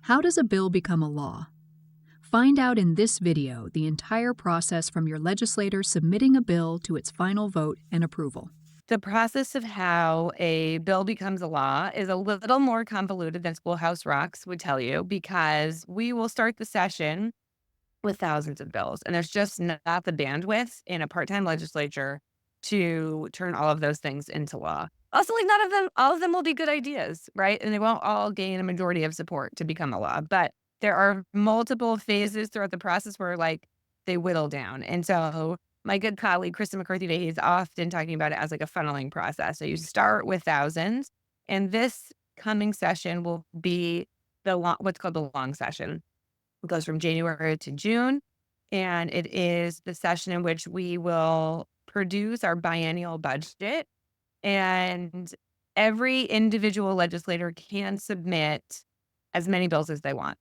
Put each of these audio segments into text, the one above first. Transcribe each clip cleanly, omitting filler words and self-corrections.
How does a bill become a law? Find out in this video the entire process from your legislator submitting a bill to its final vote and approval. The process of how a bill becomes a law is a little more convoluted than Schoolhouse Rocks would tell you, because we will start the session with thousands of bills, and there's just not the bandwidth in a part-time legislature to turn all of those things into law. Also, like, not of them all of them will be good ideas, right? And they won't all gain a majority of support to become a law, but there are multiple phases throughout the process where, like, they whittle down. And so my good colleague, Kristen McCarthy Day, he's often talking about it as like a funneling process. So you start with thousands, and this coming session will be what's called the long session. It goes from January to June, and it is the session in which we will produce our biennial budget, and every individual legislator can submit as many bills as they want.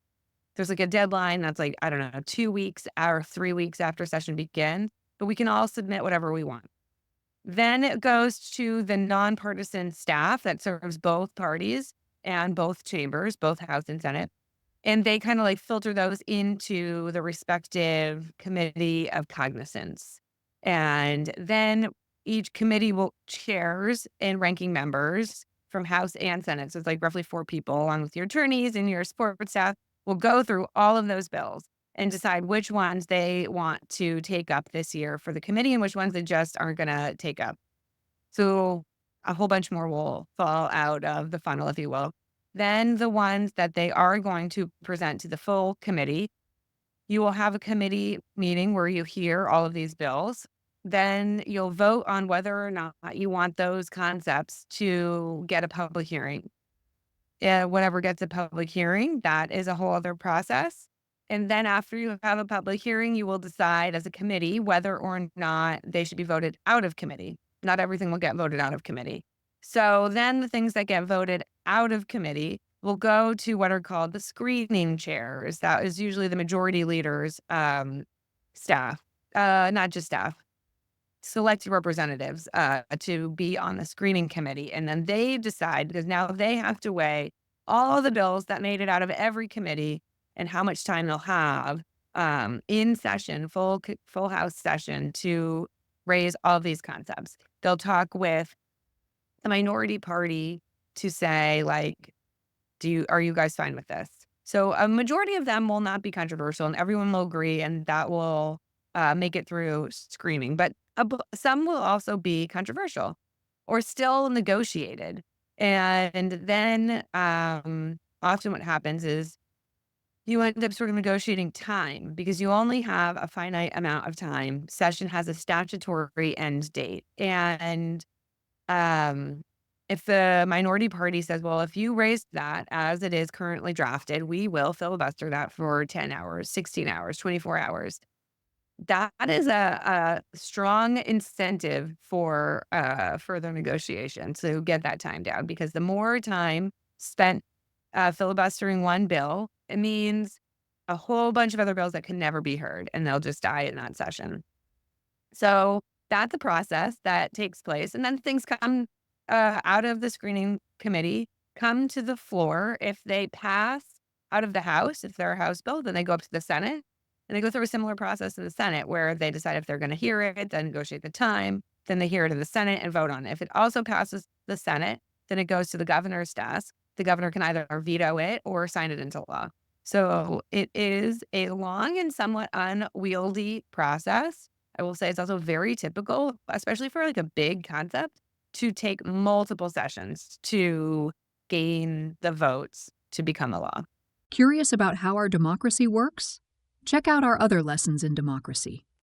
There's like a deadline that's like, I don't know, 2 weeks or 3 weeks after session begins, but we can all submit whatever we want. Then it goes to the nonpartisan staff that serves both parties and both chambers, both House and Senate. And they kind of like filter those into the respective committee of cognizance. And then each committee will chairs and ranking members from House and Senate. So it's like roughly 4 people, along with your attorneys and your support staff, will go through all of those bills and decide which ones they want to take up this year for the committee and which ones they just aren't going to take up. So a whole bunch more will fall out of the funnel, if you will. Then the ones that they are going to present to the full committee, you will have a committee meeting where you hear all of these bills. Then you'll vote on whether or not you want those concepts to get a public hearing. Whatever gets a public hearing, that is a whole other process. And then after you have a public hearing, you will decide as a committee whether or not they should be voted out of committee. Not everything will get voted out of committee. So then the things that get voted out of committee will go to what are called the screening chairs. That is usually the majority leader's staff, not just staff, selected representatives to be on the screening committee. And then they decide, because now they have to weigh all the bills that made it out of every committee and how much time they'll have in session, full House session, to raise all of these concepts. They'll talk with the minority party to say, like, are you guys fine with this? So a majority of them will not be controversial and everyone will agree, and that will make it through screening. But some will also be controversial or still negotiated. And then often what happens is you end up sort of negotiating time, because you only have a finite amount of time. Session has a statutory end date. And um, if the minority party says, well, if you raise that as it is currently drafted, we will filibuster that for 10 hours, 16 hours, 24 hours. That is a strong incentive for further negotiation to get that time down, because the more time spent filibustering one bill, it means a whole bunch of other bills that can never be heard, and they'll just die in that session. So that's a process that takes place. And then things come out of the screening committee, come to the floor. If they pass out of the House, if they're a House bill, then they go up to the Senate. And they go through a similar process in the Senate, where they decide if they're going to hear it, then negotiate the time, then they hear it in the Senate and vote on it. If it also passes the Senate, then it goes to the governor's desk. The governor can either veto it or sign it into law. So it is a long and somewhat unwieldy process. I will say it's also very typical, especially for like a big concept, to take multiple sessions to gain the votes to become a law. Curious about how our democracy works? Check out our other lessons in democracy.